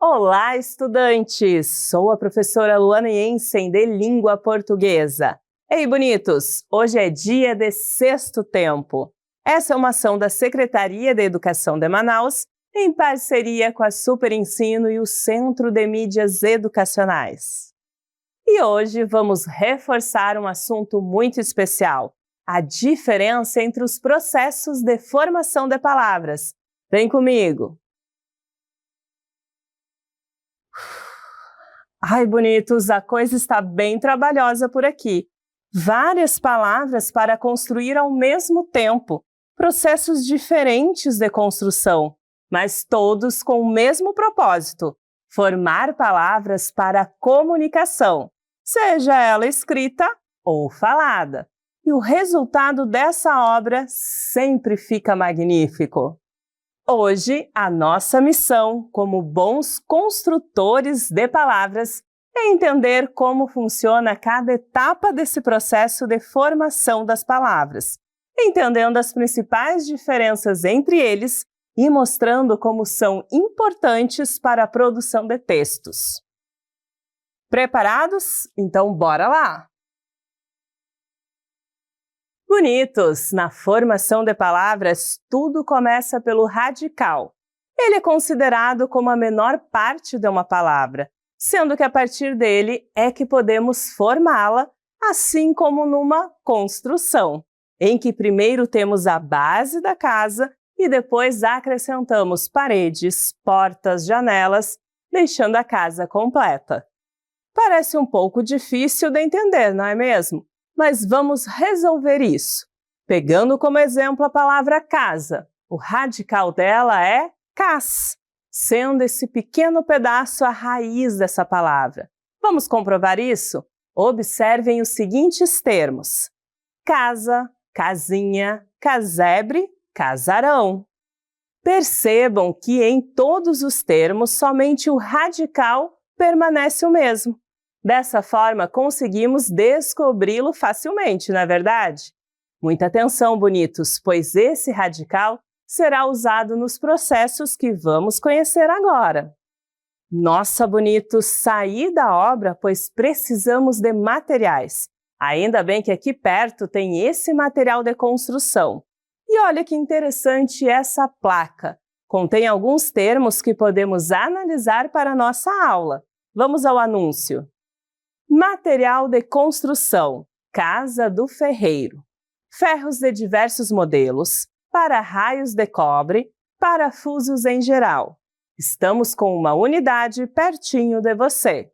Olá, estudantes! Sou a professora Luana Jensen, de Língua Portuguesa. Ei, bonitos! Hoje é dia de Sexto Tempo. Essa é uma ação da Secretaria de Educação de Manaus, em parceria com a Super Ensino e o Centro de Mídias Educacionais. E hoje vamos reforçar um assunto muito especial, a diferença entre os processos de formação de palavras. Vem comigo! Ai, bonitos, a coisa está bem trabalhosa por aqui. Várias palavras para construir ao mesmo tempo, processos diferentes de construção, mas todos com o mesmo propósito: formar palavras para a comunicação, seja ela escrita ou falada. E o resultado dessa obra sempre fica magnífico. Hoje, a nossa missão, como bons construtores de palavras, é entender como funciona cada etapa desse processo de formação das palavras, entendendo as principais diferenças entre eles e mostrando como são importantes para a produção de textos. Preparados? Então, bora lá! Bonitos! Na formação de palavras, tudo começa pelo radical. Ele é considerado como a menor parte de uma palavra, sendo que a partir dele é que podemos formá-la, assim como numa construção, em que primeiro temos a base da casa e depois acrescentamos paredes, portas, janelas, deixando a casa completa. Parece um pouco difícil de entender, não é mesmo? Mas vamos resolver isso. Pegando como exemplo a palavra casa, o radical dela é cas, sendo esse pequeno pedaço a raiz dessa palavra. Vamos comprovar isso? Observem os seguintes termos: casa, casinha, casebre, casarão. Percebam que em todos os termos somente o radical permanece o mesmo. Dessa forma, conseguimos descobri-lo facilmente, não é verdade? Muita atenção, bonitos, pois esse radical será usado nos processos que vamos conhecer agora. Nossa, bonitos, saí da obra, pois precisamos de materiais. Ainda bem que aqui perto tem esse material de construção. E olha que interessante essa placa. Contém alguns termos que podemos analisar para a nossa aula. Vamos ao anúncio. Material de construção, casa do ferreiro. Ferros de diversos modelos, para-raios de cobre, parafusos em geral. Estamos com uma unidade pertinho de você.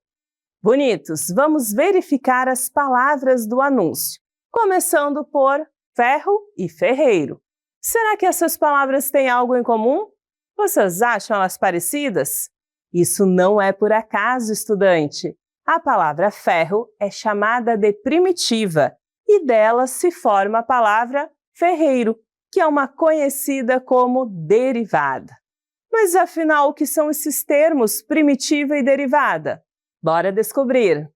Bonitos, vamos verificar as palavras do anúncio, começando por ferro e ferreiro. Será que essas palavras têm algo em comum? Vocês acham elas parecidas? Isso não é por acaso, estudante. A palavra ferro é chamada de primitiva e dela se forma a palavra ferreiro, que é uma conhecida como derivada. Mas afinal, o que são esses termos primitiva e derivada? Bora descobrir!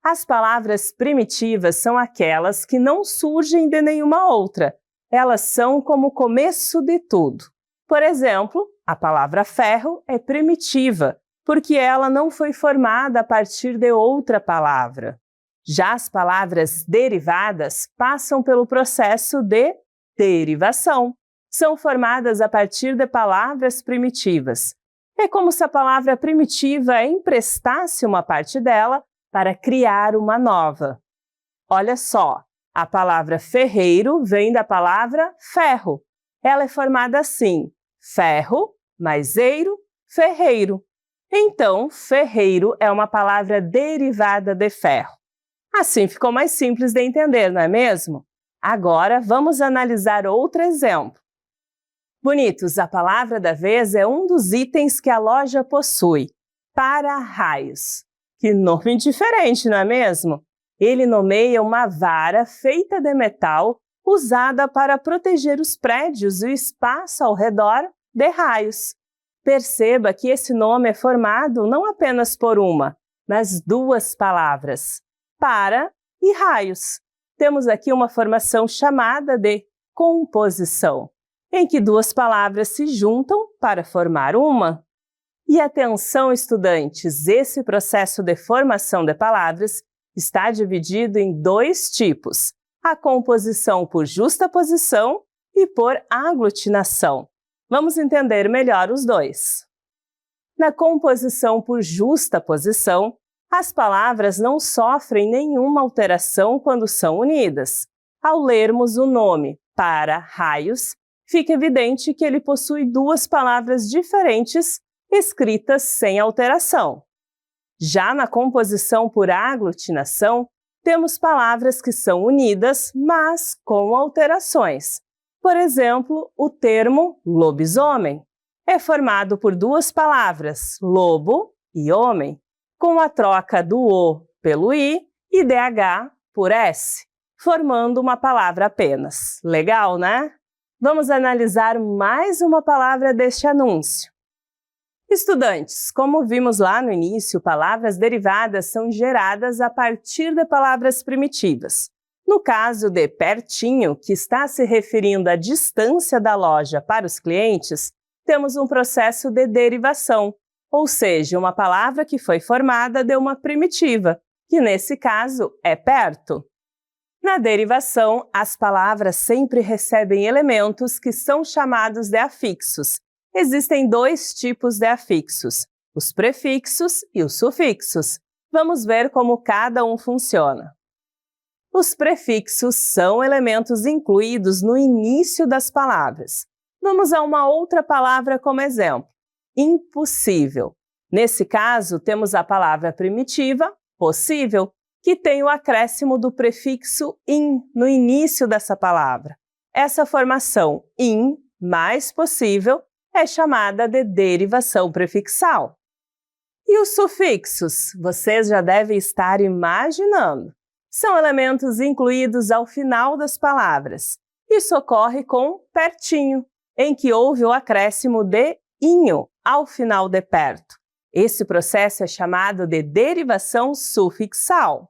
As palavras primitivas são aquelas que não surgem de nenhuma outra. Elas são como o começo de tudo. Por exemplo, a palavra ferro é primitiva, porque ela não foi formada a partir de outra palavra. Já as palavras derivadas passam pelo processo de derivação. São formadas a partir de palavras primitivas. É como se a palavra primitiva emprestasse uma parte dela para criar uma nova. Olha só, a palavra ferreiro vem da palavra ferro. Ela é formada assim: ferro mais eiro, ferreiro. Então, ferreiro é uma palavra derivada de ferro. Assim ficou mais simples de entender, não é mesmo? Agora, vamos analisar outro exemplo. Bonitos, a palavra da vez é um dos itens que a loja possui, para-raios. Que nome diferente, não é mesmo? Ele nomeia uma vara feita de metal usada para proteger os prédios e o espaço ao redor de raios. Perceba que esse nome é formado não apenas por uma, mas duas palavras, para e raios. Temos aqui uma formação chamada de composição, em que duas palavras se juntam para formar uma. E atenção, estudantes, esse processo de formação de palavras está dividido em dois tipos: a composição por justaposição e por aglutinação. Vamos entender melhor os dois. Na composição por justaposição, as palavras não sofrem nenhuma alteração quando são unidas. Ao lermos o nome para raios, fica evidente que ele possui duas palavras diferentes escritas sem alteração. Já na composição por aglutinação, temos palavras que são unidas, mas com alterações. Por exemplo, o termo lobisomem é formado por duas palavras, lobo e homem, com a troca do O pelo I e DH por S, formando uma palavra apenas. Legal, né? Vamos analisar mais uma palavra deste anúncio. Estudantes, como vimos lá no início, palavras derivadas são geradas a partir de palavras primitivas. No caso de pertinho, que está se referindo à distância da loja para os clientes, temos um processo de derivação, ou seja, uma palavra que foi formada de uma primitiva, que nesse caso é perto. Na derivação, as palavras sempre recebem elementos que são chamados de afixos. Existem dois tipos de afixos, os prefixos e os sufixos. Vamos ver como cada um funciona. Os prefixos são elementos incluídos no início das palavras. Vamos a uma outra palavra como exemplo: impossível. Nesse caso, temos a palavra primitiva, possível, que tem o acréscimo do prefixo in no início dessa palavra. Essa formação in mais possível é chamada de derivação prefixal. E os sufixos? Vocês já devem estar imaginando. São elementos incluídos ao final das palavras. Isso ocorre com pertinho, em que houve o acréscimo de inho ao final de perto. Esse processo é chamado de derivação sufixal.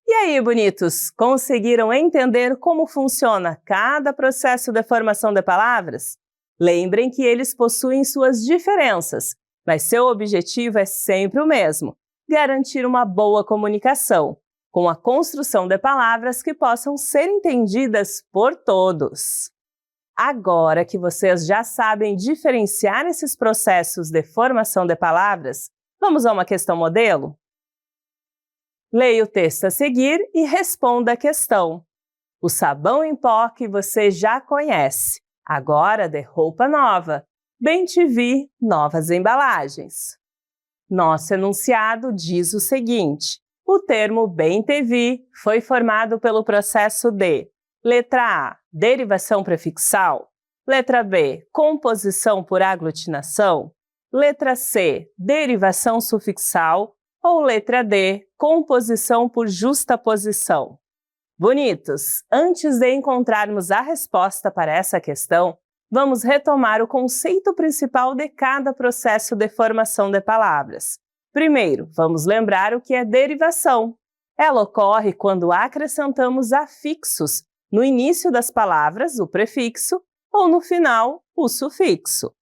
E aí, bonitos, conseguiram entender como funciona cada processo de formação de palavras? Lembrem que eles possuem suas diferenças, mas seu objetivo é sempre o mesmo: garantir uma boa comunicação, com a construção de palavras que possam ser entendidas por todos. Agora que vocês já sabem diferenciar esses processos de formação de palavras, vamos a uma questão modelo? Leia o texto a seguir e responda a questão. O sabão em pó que você já conhece, agora de roupa nova. Bem te vi, novas embalagens. Nosso enunciado diz o seguinte: o termo bem te vi foi formado pelo processo de letra A, derivação prefixal, letra B, composição por aglutinação, letra C, derivação sufixal ou letra D, composição por justaposição. Bonitos, antes de encontrarmos a resposta para essa questão, vamos retomar o conceito principal de cada processo de formação de palavras. Primeiro, vamos lembrar o que é derivação. Ela ocorre quando acrescentamos afixos no início das palavras, o prefixo, ou no final, o sufixo.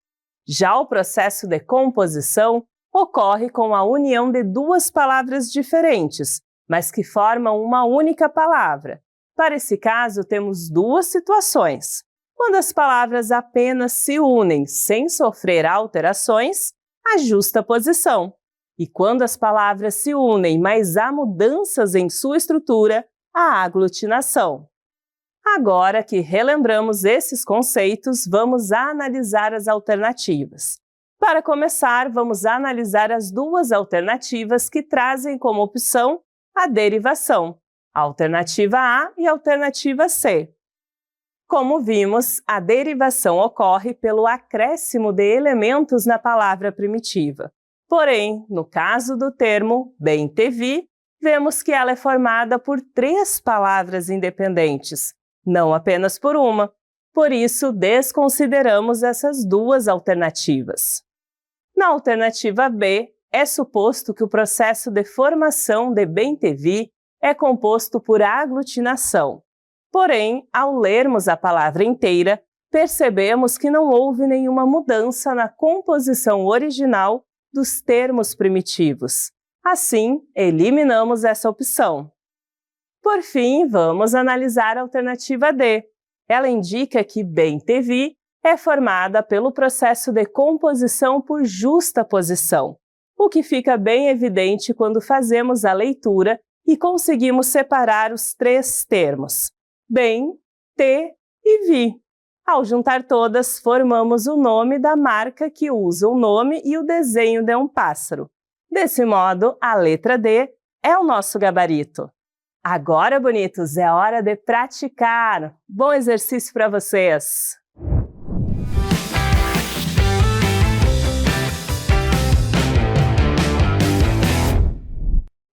Já o processo de composição ocorre com a união de duas palavras diferentes, mas que formam uma única palavra. Para esse caso, temos duas situações. Quando as palavras apenas se unem sem sofrer alterações, a justaposição. E quando as palavras se unem, mas há mudanças em sua estrutura, a aglutinação. Agora que relembramos esses conceitos, vamos analisar as alternativas. Para começar, vamos analisar as duas alternativas que trazem como opção a derivação, a alternativa A e a alternativa C. Como vimos, a derivação ocorre pelo acréscimo de elementos na palavra primitiva. Porém, no caso do termo bem te vi, vemos que ela é formada por três palavras independentes, não apenas por uma. Por isso, desconsideramos essas duas alternativas. Na alternativa B, é suposto que o processo de formação de bem te vi é composto por aglutinação. Porém, ao lermos a palavra inteira, percebemos que não houve nenhuma mudança na composição original dos termos primitivos. Assim, eliminamos essa opção. Por fim, vamos analisar a alternativa D. Ela indica que bem-te-vi é formada pelo processo de composição por justaposição, o que fica bem evidente quando fazemos a leitura e conseguimos separar os três termos, bem, te e vi. Ao juntar todas, formamos o nome da marca que usa o nome e o desenho de um pássaro. Desse modo, a letra D é o nosso gabarito. Agora, bonitos, é hora de praticar! Bom exercício para vocês!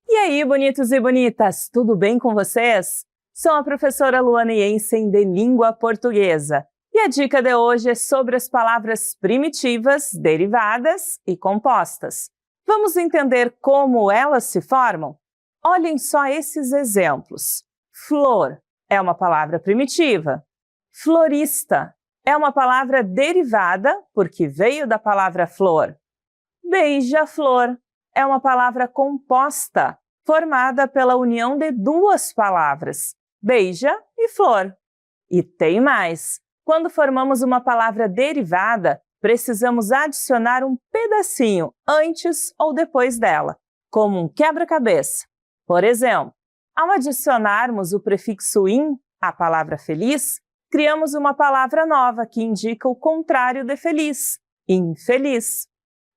E aí, bonitos e bonitas, tudo bem com vocês? Sou a professora Luana Jensen de Língua Portuguesa. E a dica de hoje é sobre as palavras primitivas, derivadas e compostas. Vamos entender como elas se formam? Olhem só esses exemplos. Flor é uma palavra primitiva. Florista é uma palavra derivada, porque veio da palavra flor. Beija-flor é uma palavra composta, formada pela união de duas palavras, beija e flor. E tem mais! Quando formamos uma palavra derivada, precisamos adicionar um pedacinho antes ou depois dela, como um quebra-cabeça. Por exemplo, ao adicionarmos o prefixo in à palavra feliz, criamos uma palavra nova que indica o contrário de feliz, infeliz.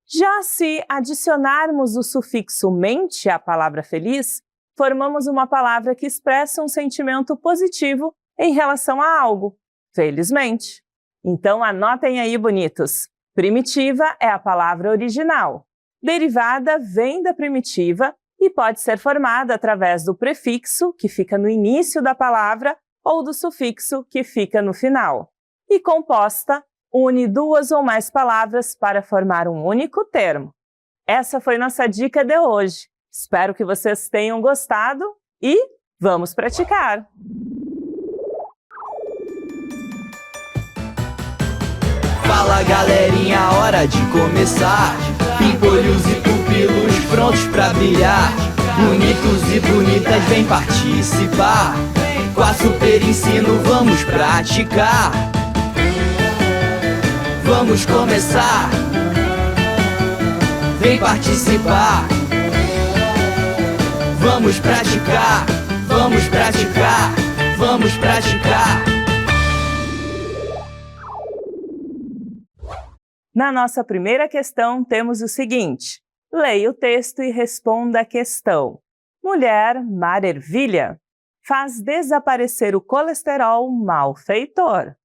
Já se adicionarmos o sufixo mente à palavra feliz, formamos uma palavra que expressa um sentimento positivo em relação a algo, felizmente. Então anotem aí, bonitos. Primitiva é a palavra original. Derivada vem da primitiva e pode ser formada através do prefixo, que fica no início da palavra, ou do sufixo, que fica no final. E composta une duas ou mais palavras para formar um único termo. Essa foi nossa dica de hoje. Espero que vocês tenham gostado e vamos praticar! Fala galerinha, hora de começar. Pimpolhos e pupilos prontos pra brilhar. Bonitos e bonitas, vem participar. Com a Super Ensino vamos praticar. Vamos começar. Vem participar. Vamos praticar. Vamos praticar. Vamos praticar. Na nossa primeira questão, temos o seguinte. Leia o texto e responda a questão. Mulher mar-ervilha faz desaparecer o colesterol malfeitor.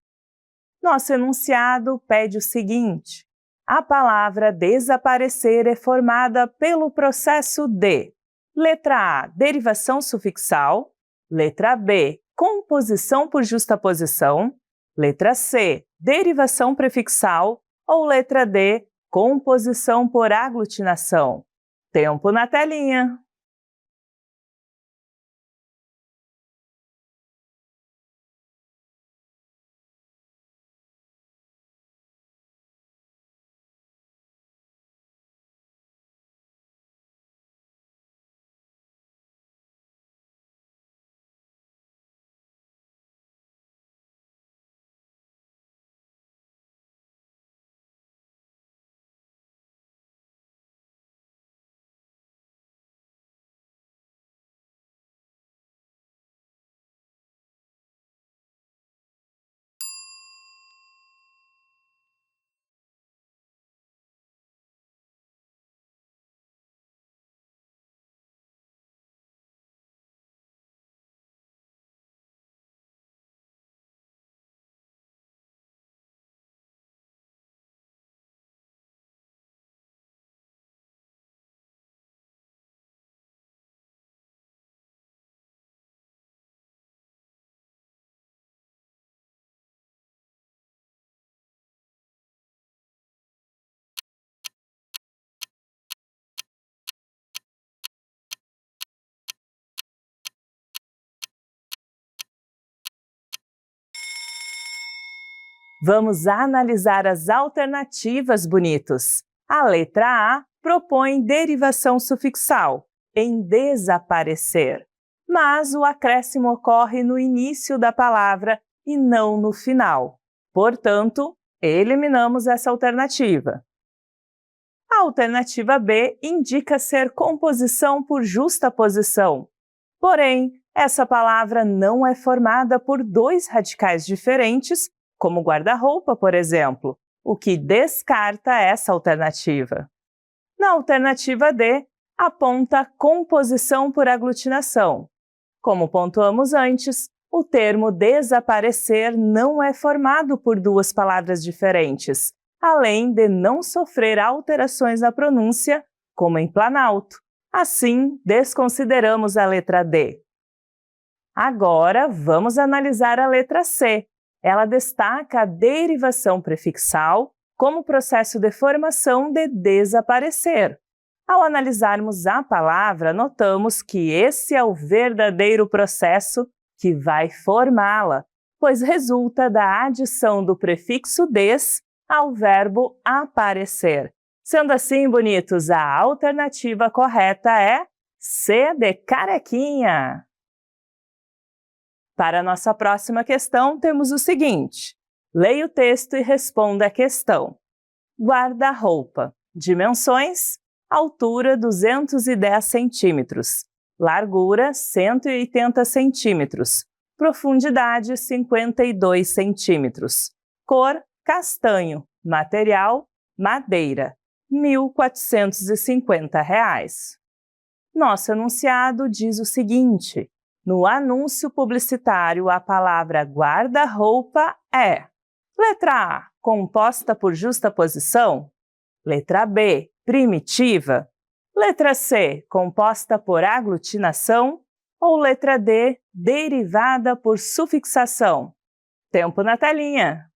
Nosso enunciado pede o seguinte. A palavra desaparecer é formada pelo processo de letra A, derivação sufixal, letra B, composição por justaposição, letra C, derivação prefixal, ou letra D, composição por aglutinação. Tempo na telinha! Vamos analisar as alternativas, bonitos. A letra A propõe derivação sufixal, em desaparecer. Mas o acréscimo ocorre no início da palavra e não no final. Portanto, eliminamos essa alternativa. A alternativa B indica ser composição por justaposição. Porém, essa palavra não é formada por dois radicais diferentes, como guarda-roupa, por exemplo, o que descarta essa alternativa. Na alternativa D, aponta composição por aglutinação. Como pontuamos antes, o termo desaparecer não é formado por duas palavras diferentes, além de não sofrer alterações na pronúncia, como em Planalto. Assim, desconsideramos a letra D. Agora, vamos analisar a letra C. Ela destaca a derivação prefixal como processo de formação de desaparecer. Ao analisarmos a palavra, notamos que esse é o verdadeiro processo que vai formá-la, pois resulta da adição do prefixo des ao verbo aparecer. Sendo assim, bonitos, a alternativa correta é C de carequinha. Para a nossa próxima questão, temos o seguinte. Leia o texto e responda a questão. Guarda-roupa. Dimensões: altura 210 centímetros, largura 180 centímetros, profundidade 52 centímetros, cor castanho, material madeira, R$ 1.450. Nosso enunciado diz o seguinte: no anúncio publicitário, a palavra guarda-roupa é: letra A, composta por justaposição. Letra B, primitiva. Letra C, composta por aglutinação. Ou letra D, derivada por sufixação. Tempo na telinha.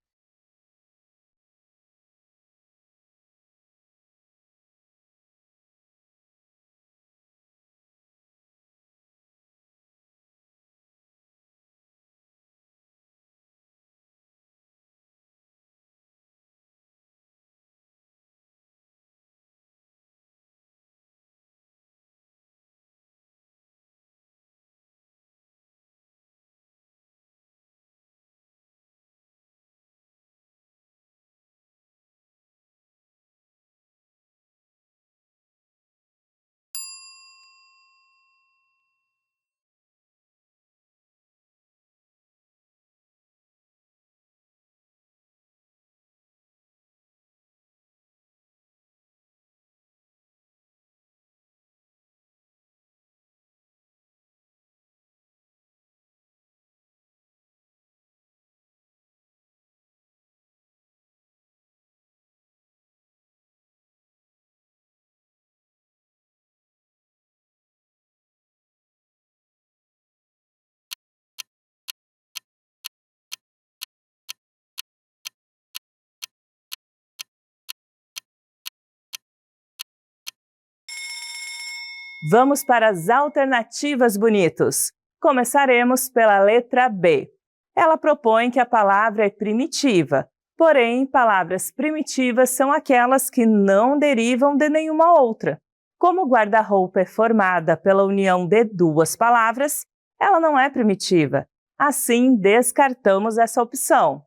Vamos para as alternativas, bonitos. Começaremos pela letra B. Ela propõe que a palavra é primitiva, porém, palavras primitivas são aquelas que não derivam de nenhuma outra. Como guarda-roupa é formada pela união de duas palavras, ela não é primitiva. Assim, descartamos essa opção.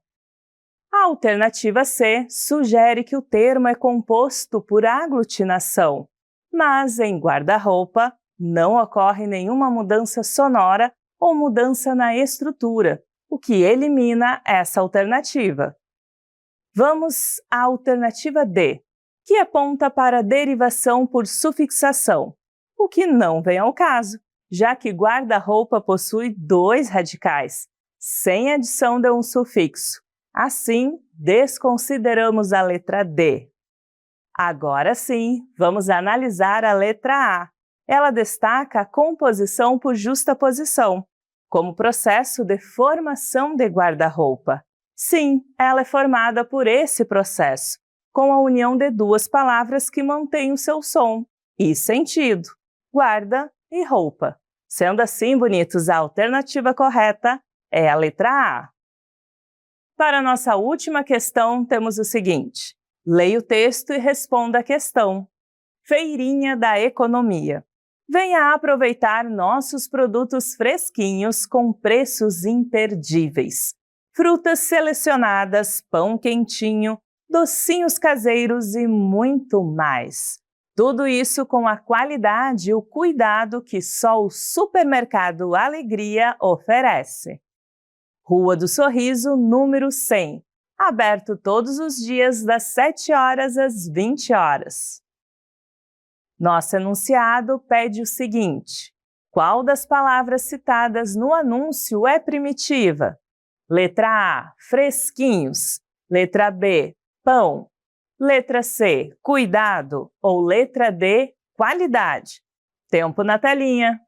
A alternativa C sugere que o termo é composto por aglutinação. Mas em guarda-roupa não ocorre nenhuma mudança sonora ou mudança na estrutura, o que elimina essa alternativa. Vamos à alternativa D, que aponta para derivação por sufixação, o que não vem ao caso, já que guarda-roupa possui dois radicais, sem adição de um sufixo. Assim, desconsideramos a letra D. Agora sim, vamos analisar a letra A. Ela destaca a composição por justaposição, como processo de formação de guarda-roupa. Sim, ela é formada por esse processo, com a união de duas palavras que mantêm o seu som e sentido, guarda e roupa. Sendo assim, bonitos, a alternativa correta é a letra A. Para nossa última questão, temos o seguinte: leia o texto e responda a questão. Feirinha da Economia. Venha aproveitar nossos produtos fresquinhos com preços imperdíveis. Frutas selecionadas, pão quentinho, docinhos caseiros e muito mais. Tudo isso com a qualidade e o cuidado que só o Supermercado Alegria oferece. Rua do Sorriso, número 100. Aberto todos os dias das 7 horas às 20 horas. Nosso enunciado pede o seguinte: qual das palavras citadas no anúncio é primitiva? Letra A, fresquinhos. Letra B, pão. Letra C, cuidado. Ou letra D, qualidade. Tempo na telinha.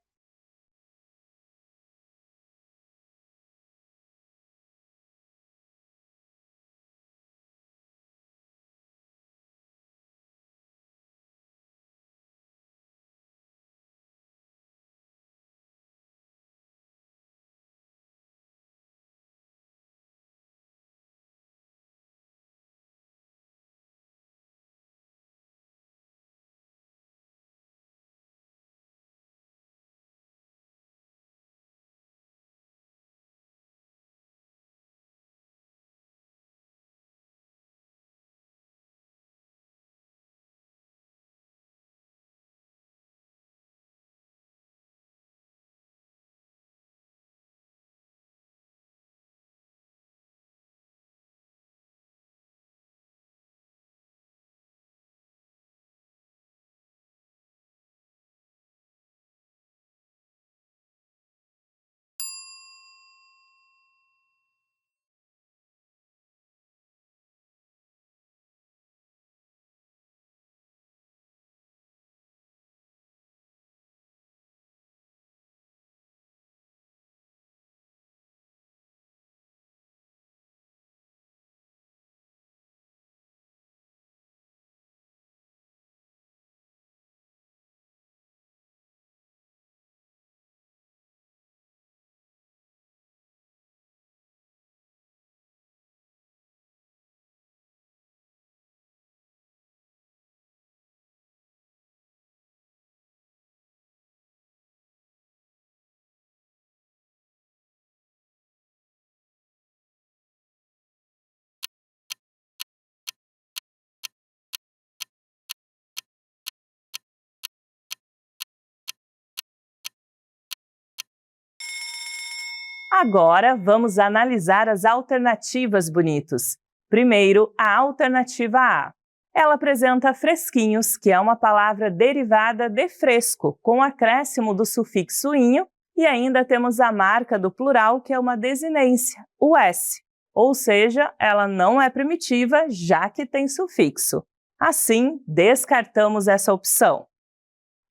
Agora vamos analisar as alternativas, bonitos. Primeiro, a alternativa A. Ela apresenta fresquinhos, que é uma palavra derivada de fresco, com acréscimo do sufixo inho, e ainda temos a marca do plural, que é uma desinência, o S. Ou seja, ela não é primitiva, já que tem sufixo. Assim, descartamos essa opção.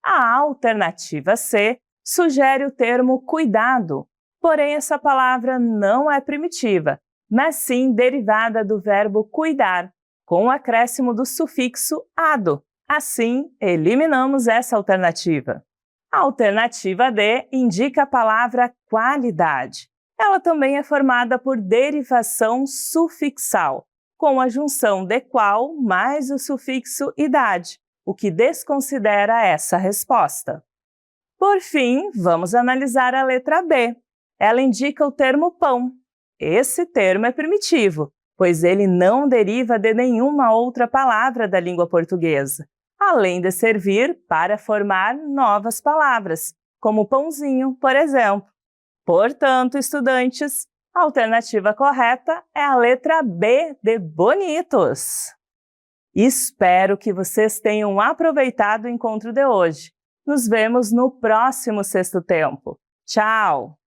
A alternativa C sugere o termo cuidado, porém essa palavra não é primitiva, mas sim derivada do verbo cuidar, com o acréscimo do sufixo ado. Assim, eliminamos essa alternativa. A alternativa D indica a palavra qualidade. Ela também é formada por derivação sufixal, com a junção de qual mais o sufixo idade, o que desconsidera essa resposta. Por fim, vamos analisar a letra B. Ela indica o termo pão. Esse termo é primitivo, pois ele não deriva de nenhuma outra palavra da língua portuguesa, além de servir para formar novas palavras, como pãozinho, por exemplo. Portanto, estudantes, a alternativa correta é a letra B de bonitos. Espero que vocês tenham aproveitado o encontro de hoje. Nos vemos no próximo Sexto Tempo. Tchau!